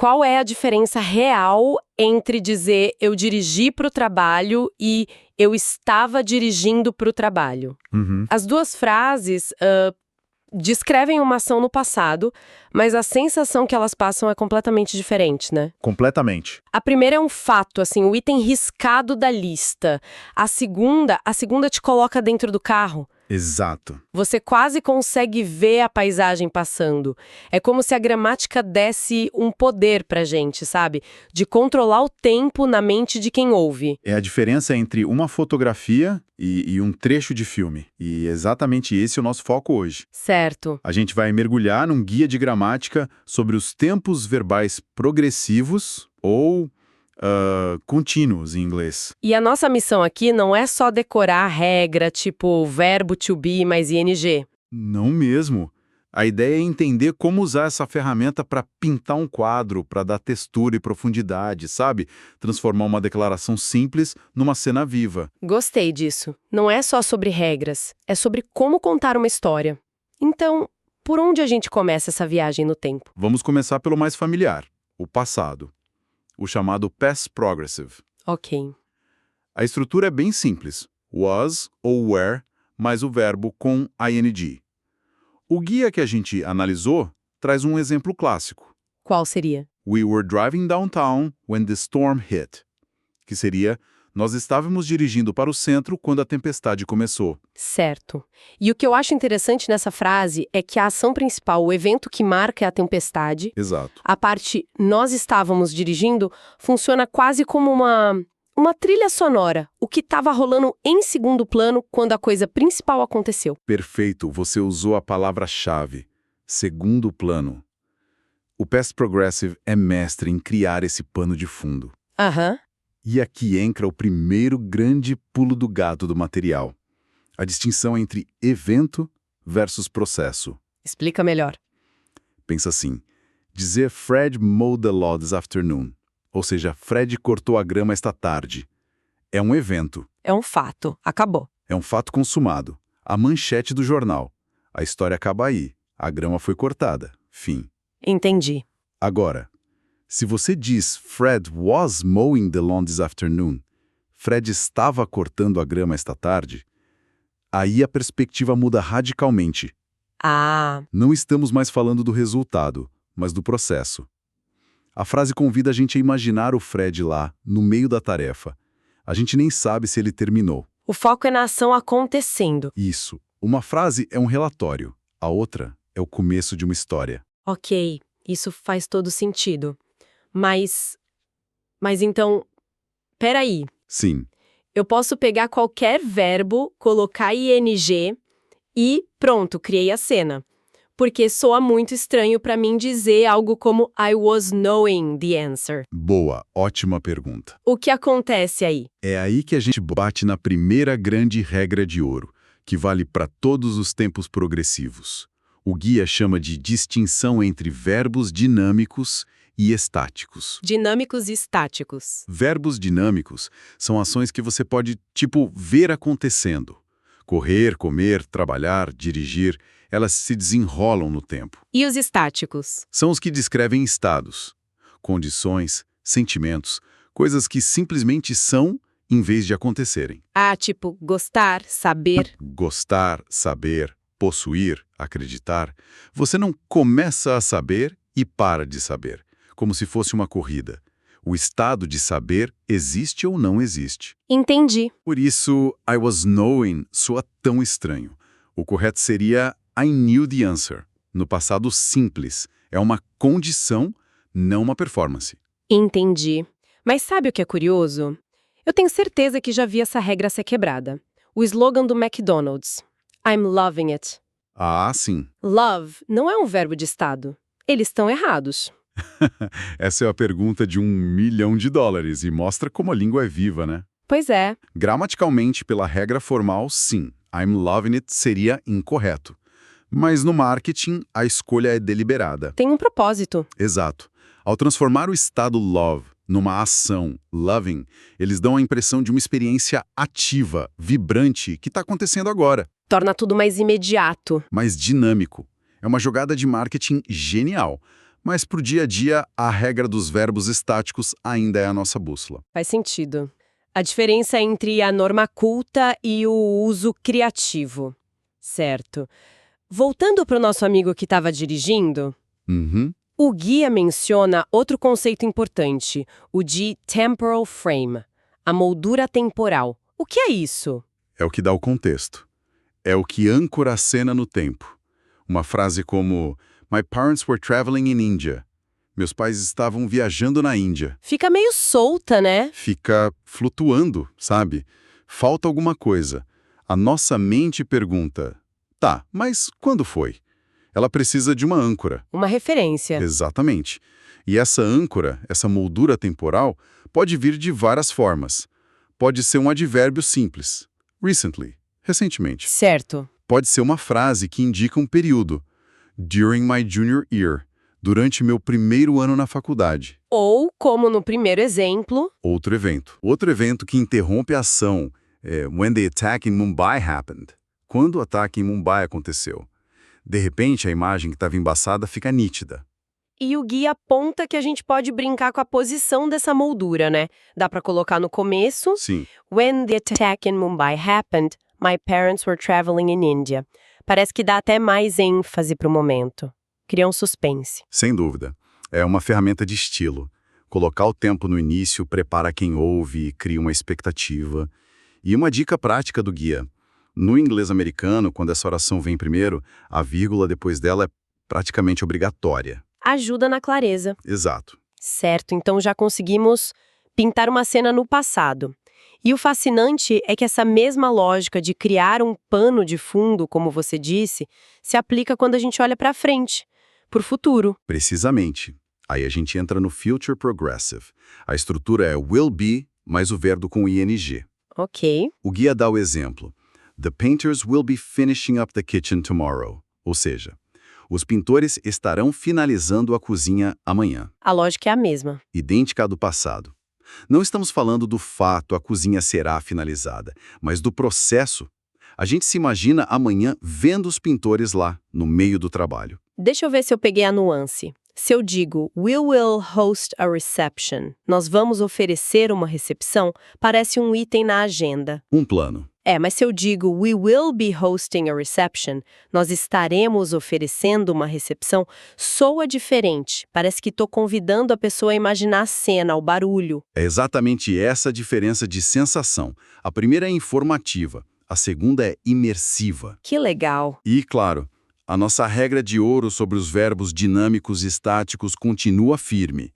qual é a diferença real entre dizer eu dirigi para o trabalho e eu estava dirigindo para o trabalho? Uhum. As duas frases descrevem uma ação no passado, mas a sensação que elas passam é completamente diferente, né? Completamente. A primeira é um fato, assim, o item riscado da lista. A segunda te coloca dentro do carro. Exato. Você quase consegue ver a paisagem passando. É como se a gramática desse um poder pra gente, sabe? De controlar o tempo na mente de quem ouve. É a diferença entre uma fotografia e um trecho de filme. E exatamente esse é o nosso foco hoje. Certo. A gente vai mergulhar num guia de gramática sobre os tempos verbais progressivos ou contínuos em inglês. E a nossa missão aqui não é só decorar a regra, tipo verbo to be mais ing. Não mesmo. A ideia é entender como usar essa ferramenta para pintar um quadro, para dar textura e profundidade, sabe? Transformar uma declaração simples numa cena viva. Gostei disso. Não é só sobre regras, é sobre como contar uma história. Então, por onde a gente começa essa viagem no tempo? Vamos começar pelo mais familiar, o passado. O chamado past progressive. Ok. A estrutura é bem simples. Was ou were, mais o verbo com ing. O guia que a gente analisou traz um exemplo clássico. Qual seria? We were driving downtown when the storm hit. Que seria, nós estávamos dirigindo para o centro quando a tempestade começou. Certo. E o que eu acho interessante nessa frase é que a ação principal, o evento que marca é a tempestade. Exato. A parte nós estávamos dirigindo funciona quase como uma trilha sonora, o que estava rolando em segundo plano quando a coisa principal aconteceu. Perfeito, você usou a palavra-chave. Segundo plano. O past progressive é mestre em criar esse pano de fundo. Aham. E aqui entra o primeiro grande pulo do gato do material. A distinção entre evento versus processo. Explica melhor. Pensa assim, dizer Fred mowed the lawn this afternoon, ou seja, Fred cortou a grama esta tarde, é um evento, É um fato. Acabou. é um fato consumado. A manchete do jornal. A história acaba aí. A grama foi cortada. Fim. Entendi. Agora, se você diz Fred was mowing the lawn this afternoon, Fred estava cortando a grama esta tarde, aí a perspectiva muda radicalmente. Ah, Não estamos mais falando do resultado, mas do processo. A frase convida a gente a imaginar o Fred lá, no meio da tarefa. A gente nem sabe se ele terminou. o foco é na ação acontecendo. Isso. Uma frase é um relatório, a outra é o começo de uma história. Ok, isso faz todo sentido. Mas então, peraí. Sim, Eu posso pegar qualquer verbo, colocar ing e pronto, criei a cena. Porque soa muito estranho pra mim dizer algo como I was knowing the answer. boa, ótima pergunta. O que acontece aí? É aí que a gente bate na primeira grande regra de ouro, que vale para todos os tempos progressivos. O guia chama de distinção entre verbos dinâmicos e estáticos. Dinâmicos e estáticos. Verbos dinâmicos são ações que você pode, ver acontecendo. Correr, comer, trabalhar, dirigir, elas se desenrolam no tempo. E os estáticos? São os que descrevem estados, condições, sentimentos, coisas que simplesmente são em vez de acontecerem. Ah, tipo, gostar, saber. Gostar, saber, possuir, acreditar. Você não começa a saber e para de saber, como se fosse uma corrida. O estado de saber existe ou não existe. Entendi. Por isso, I was knowing soa tão estranho. O correto seria I knew the answer. No passado simples. É uma condição, não uma performance. Entendi. Mas sabe o que é curioso? Eu tenho certeza que já vi essa regra ser quebrada. O slogan do McDonald's. I'm loving it. Ah, sim. Love não é um verbo de estado. Eles estão errados. Essa é a pergunta de $1 milhão e mostra como a língua é viva, né? Pois é. Gramaticalmente, pela regra formal, sim. I'm loving it seria incorreto. Mas no marketing, a escolha é deliberada. Tem um propósito. Exato. Ao transformar o estado love numa ação loving, eles dão a impressão de uma experiência ativa, vibrante, que está acontecendo agora. Torna tudo mais imediato. Mais dinâmico. É uma jogada de marketing genial. Mas para o dia a dia, a regra dos verbos estáticos ainda é a nossa bússola. Faz sentido. A diferença entre a norma culta e o uso criativo. Certo. Voltando para o nosso amigo que estava dirigindo, Uhum. o guia menciona outro conceito importante, o de temporal frame, a moldura temporal. O que é isso? É o que dá o contexto. É o que âncora a cena no tempo. Uma frase como My parents were traveling in India. Meus pais estavam viajando na Índia. Fica meio solta, né? Fica flutuando, sabe? Falta alguma coisa. A nossa mente pergunta, tá, mas quando foi? Ela precisa de uma âncora. Uma referência. Exatamente. E essa âncora, essa moldura temporal, pode vir de várias formas. Pode ser um advérbio simples. Recently. Recentemente. Certo. Pode ser uma frase que indica um período. During my junior year. Durante meu primeiro ano na faculdade. Ou, como no primeiro exemplo, Outro evento. Outro evento que interrompe a ação é When the attack in Mumbai happened. Quando o ataque em Mumbai aconteceu. De repente, a imagem que estava embaçada fica nítida. e o guia aponta que a gente pode brincar com a posição dessa moldura, né? Dá pra colocar no começo, Sim, When the attack in Mumbai happened, my parents were traveling in India. Parece que dá até mais ênfase pro momento. Cria um suspense. sem dúvida. É uma ferramenta de estilo. Colocar o tempo no início prepara quem ouve e cria uma expectativa. E uma dica prática do guia. No inglês americano, quando essa oração vem primeiro, a vírgula depois dela é praticamente obrigatória. Ajuda na clareza. Exato. Certo, então já conseguimos pintar uma cena no passado. E o fascinante é que essa mesma lógica de criar um pano de fundo, como você disse, se aplica quando a gente olha para frente, para o futuro. Precisamente. Aí a gente entra no Future Progressive. A estrutura é will be, mais o verbo com ing. Ok. O guia dá o exemplo. The painters will be finishing up the kitchen tomorrow. Ou seja, os pintores estarão finalizando a cozinha amanhã. A lógica é a mesma. Idêntica à do passado. Não estamos falando do fato a cozinha será finalizada, mas do processo. A gente se imagina amanhã vendo os pintores lá, no meio do trabalho. Deixa eu ver se eu peguei a nuance. Se eu digo we will host a reception, nós vamos oferecer uma recepção, parece um item na agenda. Um plano. Mas se eu digo we will be hosting a reception, nós estaremos oferecendo uma recepção, soa diferente. Parece que estou convidando a pessoa a imaginar a cena, o barulho. É exatamente essa a diferença de sensação. A primeira é informativa, a segunda é imersiva. Que legal. E, claro, a nossa regra de ouro sobre os verbos dinâmicos e estáticos continua firme.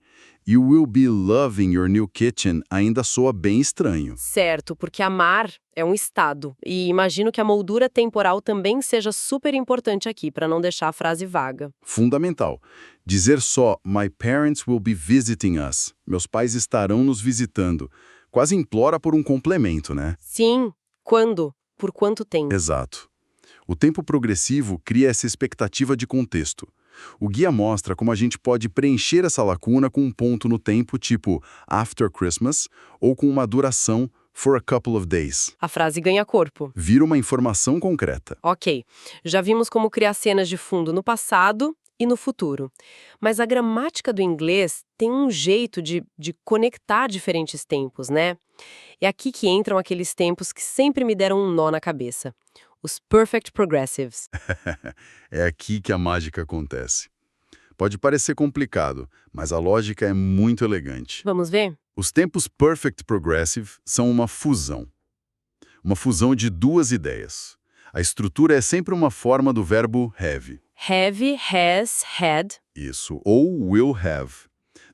You will be loving your new kitchen ainda soa bem estranho. Certo, porque amar é um estado. E imagino que a moldura temporal também seja super importante aqui, para não deixar a frase vaga. Fundamental. Dizer só My parents will be visiting us. Meus pais estarão nos visitando. Quase implora por um complemento, né? Sim. Quando? Por quanto tempo? Exato. O tempo progressivo cria essa expectativa de contexto. O guia mostra como a gente pode preencher essa lacuna com um ponto no tempo tipo after Christmas ou com uma duração for a couple of days. A frase ganha corpo. Vira uma informação concreta. Ok, já vimos como criar cenas de fundo no passado e no futuro. Mas a gramática do inglês tem um jeito de conectar diferentes tempos, né? É aqui que entram aqueles tempos que sempre me deram um nó na cabeça. Os Perfect Progressives. É aqui que a mágica acontece. Pode parecer complicado, mas a lógica é muito elegante. Vamos ver? Os tempos Perfect Progressive são uma fusão. Uma fusão de duas ideias. A estrutura é sempre uma forma do verbo have. Have, has, had. Isso, ou will have.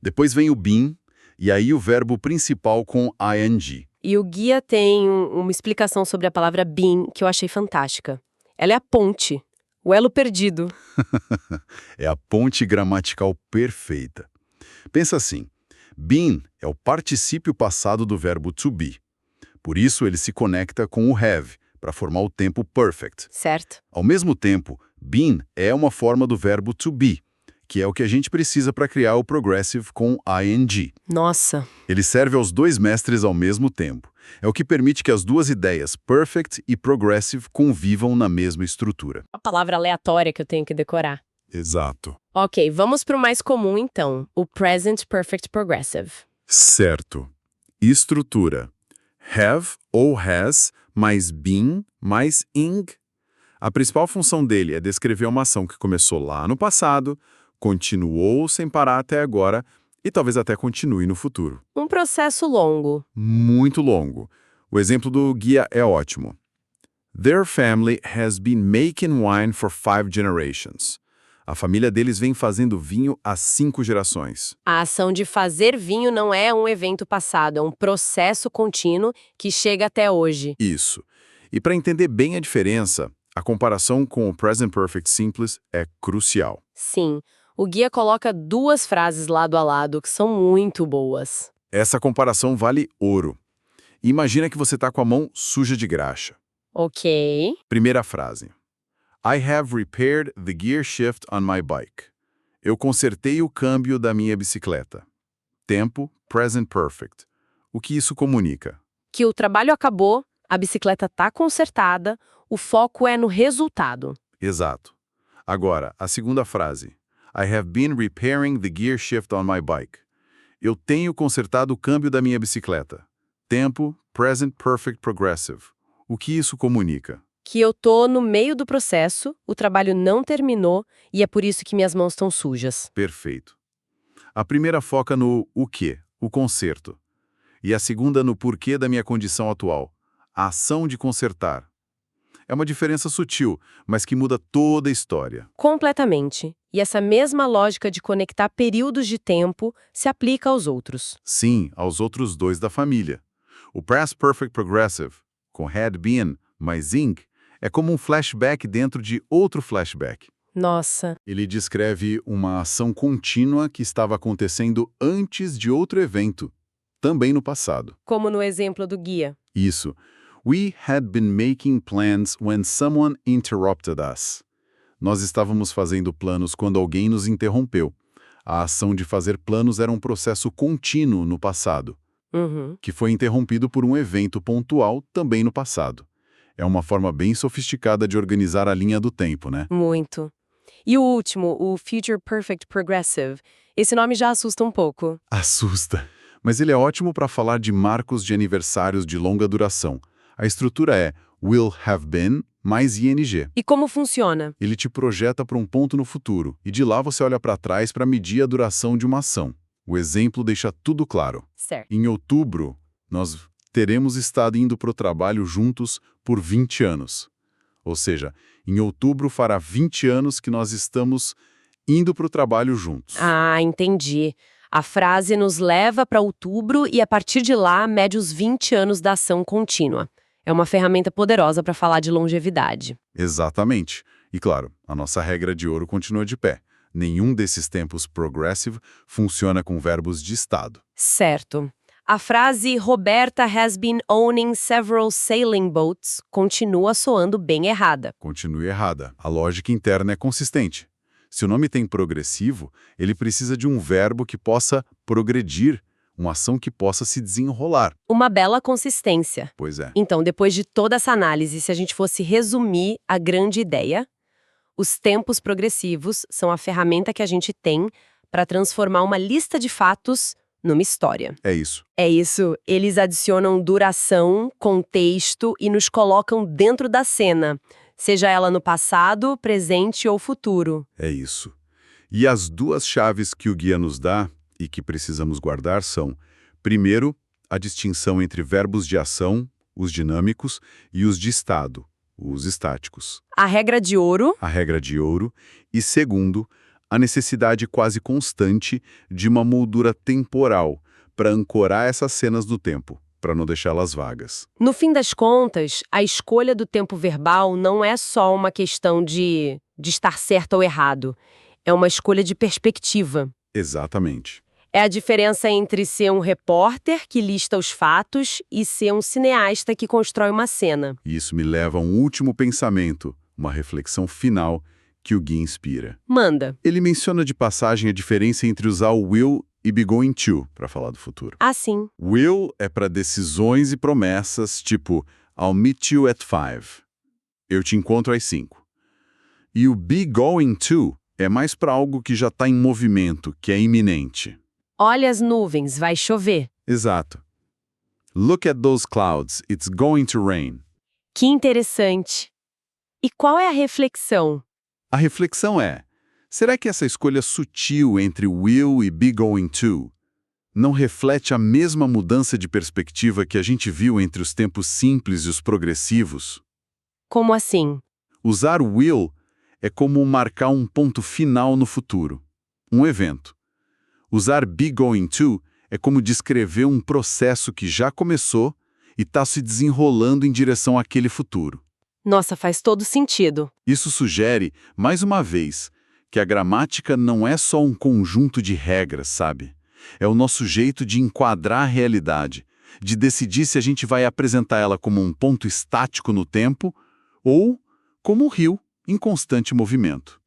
Depois vem o been, e aí o verbo principal com ing. E o guia tem uma explicação sobre a palavra been que eu achei fantástica. Ela é a ponte, o elo perdido. É a ponte gramatical perfeita. Pensa assim, been é o particípio passado do verbo to be. Por isso ele se conecta com o have, para formar o tempo perfect. Certo. Ao mesmo tempo, been é uma forma do verbo to be, que é o que a gente precisa para criar o progressive com ing. Nossa. Ele serve aos dois mestres ao mesmo tempo. É o que permite que as duas ideias, perfect e progressive, convivam na mesma estrutura. A palavra aleatória que eu tenho que decorar. Exato. Ok, vamos para o mais comum então, o Present Perfect Progressive. Certo. Estrutura. Have ou has mais been mais ing. A principal função dele é descrever uma ação que começou lá no passado, continuou sem parar até agora e talvez até continue no futuro. Um processo longo. Muito longo. O exemplo do guia é ótimo. Their family has been making wine for 5 generations. A família deles vem fazendo vinho há 5 gerações. A ação de fazer vinho não é um evento passado, é um processo contínuo que chega até hoje. Isso. E para entender bem a diferença, a comparação com o Present Perfect Simples é crucial. Sim, o guia coloca duas frases lado a lado que são muito boas. Essa comparação vale ouro. Imagina que você está com a mão suja de graxa. Ok. Primeira frase. I have repaired the gear shift on my bike. Eu consertei o câmbio da minha bicicleta. Tempo, present perfect. O que isso comunica? Que o trabalho acabou, a bicicleta está consertada, o foco é no resultado. Exato. Agora, a segunda frase. I have been repairing the gear shift on my bike. Eu tenho consertado o câmbio da minha bicicleta. Tempo, present perfect progressive. O que isso comunica? Que eu tô no meio do processo, o trabalho não terminou e é por isso que minhas mãos estão sujas. Perfeito. A primeira foca no o quê, o conserto. E a segunda no porquê da minha condição atual, a ação de consertar. É uma diferença sutil, mas que muda toda a história. Completamente. E essa mesma lógica de conectar períodos de tempo se aplica aos outros. Sim, aos outros dois da família. O Past Perfect Progressive, com had been mais ing, é como um flashback dentro de outro flashback. Nossa, Ele descreve uma ação contínua que estava acontecendo antes de outro evento, também no passado. como no exemplo do guia. Isso. We had been making plans when someone interrupted us. Nós estávamos fazendo planos quando alguém nos interrompeu. A ação de fazer planos era um processo contínuo no passado, Uhum. que foi interrompido por um evento pontual também no passado. É uma forma bem sofisticada de organizar a linha do tempo, né? Muito. E o último, o Future Perfect Progressive. Esse nome já assusta um pouco. Assusta. Mas ele é ótimo para falar de marcos de aniversários de longa duração. A estrutura é will have been mais ing. E como funciona? Ele te projeta para um ponto no futuro, e de lá você olha para trás para medir a duração de uma ação. O exemplo deixa tudo claro. Certo. Em outubro, nós teremos estado indo para o trabalho juntos por 20 anos. Ou seja, em outubro fará 20 anos que nós estamos indo para o trabalho juntos. Ah, entendi. A frase nos leva para outubro e, a partir de lá, mede os 20 anos da ação contínua. É uma ferramenta poderosa para falar de longevidade. Exatamente. E claro, a nossa regra de ouro continua de pé. Nenhum desses tempos progressive funciona com verbos de estado. Certo. A frase Roberta has been owning several sailing boats continua soando bem errada. Continue errada. A lógica interna é consistente. Se o nome tem progressivo, ele precisa de um verbo que possa progredir, uma ação que possa se desenrolar. Uma bela consistência. Pois é. Então, depois de toda essa análise, se a gente fosse resumir a grande ideia, os tempos progressivos são a ferramenta que a gente tem para transformar uma lista de fatos numa história. É isso. É isso, eles adicionam duração, contexto e nos colocam dentro da cena, seja ela no passado, presente ou futuro. É isso. E as duas chaves que o guia nos dá e que precisamos guardar são, primeiro, a distinção entre verbos de ação, os dinâmicos, e os de estado, os estáticos. A regra de ouro, A regra de ouro. E segundo, a necessidade quase constante de uma moldura temporal para ancorar essas cenas no tempo, para não deixá-las vagas. no fim das contas, a escolha do tempo verbal não é só uma questão de estar certo ou errado. É uma escolha de perspectiva. Exatamente. É a diferença entre ser um repórter que lista os fatos e ser um cineasta que constrói uma cena. E isso me leva a um último pensamento, uma reflexão final que o guia inspira. Manda. Ele menciona de passagem a diferença entre usar o will e be going to para falar do futuro. Assim. Will é para decisões e promessas, tipo I'll meet you at 5. Eu te encontro às 5. E o be going to É mais para algo que já está em movimento, que é iminente. Olha as nuvens, vai chover. Exato. Look at those clouds, it's going to rain. Que interessante. E qual é a reflexão? A reflexão é, será que essa escolha sutil entre will e be going to não reflete a mesma mudança de perspectiva que a gente viu entre os tempos simples e os progressivos? Como assim? Usar will é como marcar um ponto final no futuro, um evento. Usar be going to é como descrever um processo que já começou e está se desenrolando em direção àquele futuro. Nossa, faz todo sentido. Isso sugere, mais uma vez, que a gramática não é só um conjunto de regras, sabe? É o nosso jeito de enquadrar a realidade, de decidir se a gente vai apresentar ela como um ponto estático no tempo ou como um rio em constante movimento.